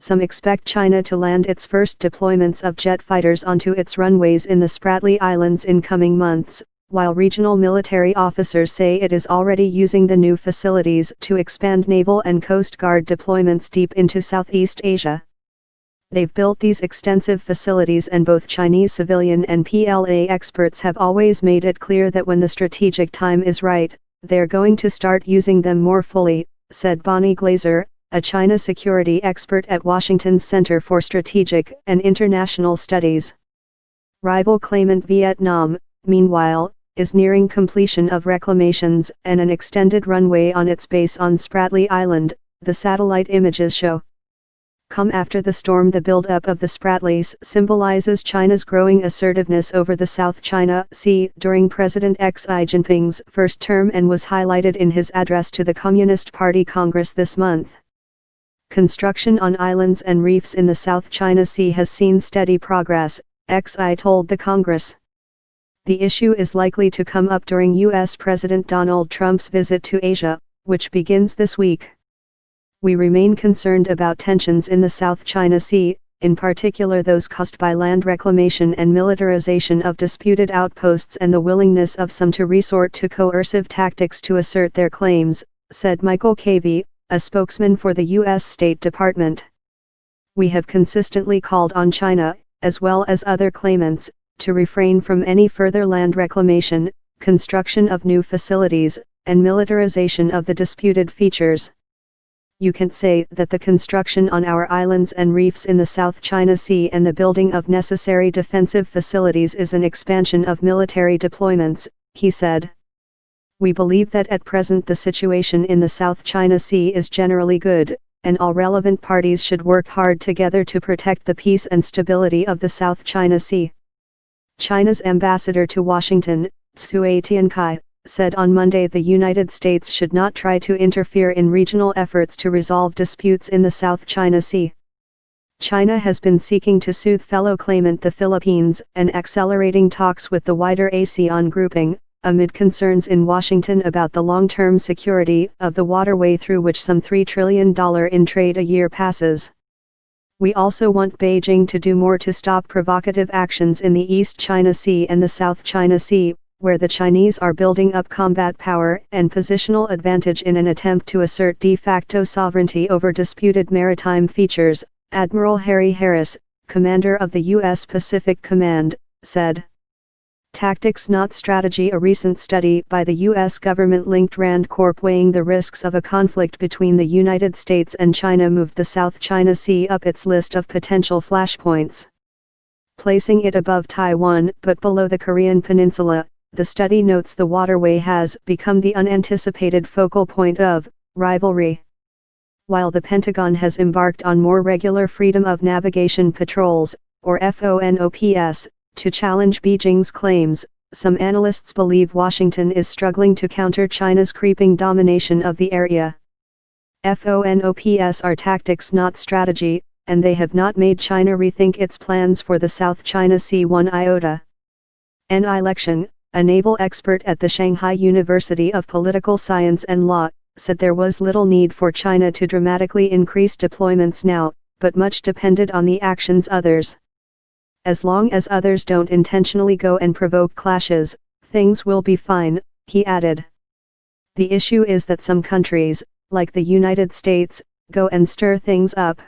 some expect China to land its first deployments of jet fighters onto its runways in the Spratly Islands in coming months, while regional military officers say it is already using the new facilities to expand naval and coast guard deployments deep into Southeast Asia. They've built these extensive facilities, and both Chinese civilian and PLA experts have always made it clear that when the strategic time is right, they're going to start using them more fully, said Bonnie Glaser, a China security expert at Washington's Center for Strategic and International Studies. Rival claimant Vietnam, meanwhile, is nearing completion of reclamations and an extended runway on its base on Spratly Island, the satellite images show. Come after the storm, the build-up of the Spratlys symbolizes China's growing assertiveness over the South China Sea during President Xi Jinping's first term and was highlighted in his address to the Communist Party Congress this month. Construction on islands and reefs in the South China Sea has seen steady progress, Xi told the Congress. The issue is likely to come up during U.S. President Donald Trump's visit to Asia, which begins this week. We remain concerned about tensions in the South China Sea, in particular those caused by land reclamation and militarization of disputed outposts and the willingness of some to resort to coercive tactics to assert their claims, said Michael Cavey, a spokesman for the U.S. State Department. We have consistently called on China, as well as other claimants, to refrain from any further land reclamation, construction of new facilities, and militarization of the disputed features. You can say that the construction on our islands and reefs in the South China Sea and the building of necessary defensive facilities is an expansion of military deployments, he said. We believe that at present the situation in the South China Sea is generally good, and all relevant parties should work hard together to protect the peace and stability of the South China Sea. China's ambassador to Washington, Tsui Tiankai, said on Monday the United States should not try to interfere in regional efforts to resolve disputes in the South China Sea. China has been seeking to soothe fellow claimant the Philippines and accelerating talks with the wider ASEAN grouping, amid concerns in Washington about the long-term security of the waterway through which some $3 trillion in trade a year passes. We also want Beijing to do more to stop provocative actions in the East China Sea and the South China Sea, where the Chinese are building up combat power and positional advantage in an attempt to assert de facto sovereignty over disputed maritime features, Admiral Harry Harris, commander of the U.S. Pacific Command, said. Tactics Not Strategy. A recent study by the U.S. government-linked Rand Corp weighing the risks of a conflict between the United States and China moved the South China Sea up its list of potential flashpoints. Placing it above Taiwan but below the Korean Peninsula, the study notes the waterway has become the unanticipated focal point of rivalry. While the Pentagon has embarked on more regular freedom of navigation patrols, or FONOPS, to challenge Beijing's claims, some analysts believe Washington is struggling to counter China's creeping domination of the area. FONOPS are tactics not strategy, and they have not made China rethink its plans for the South China Sea one iota. N. Lection, a naval expert at the Shanghai University of Political Science and Law, said there was little need for China to dramatically increase deployments now, but much depended on the actions others. As long as others don't intentionally go and provoke clashes, things will be fine, he added. The issue is that some countries, like the United States, go and stir things up.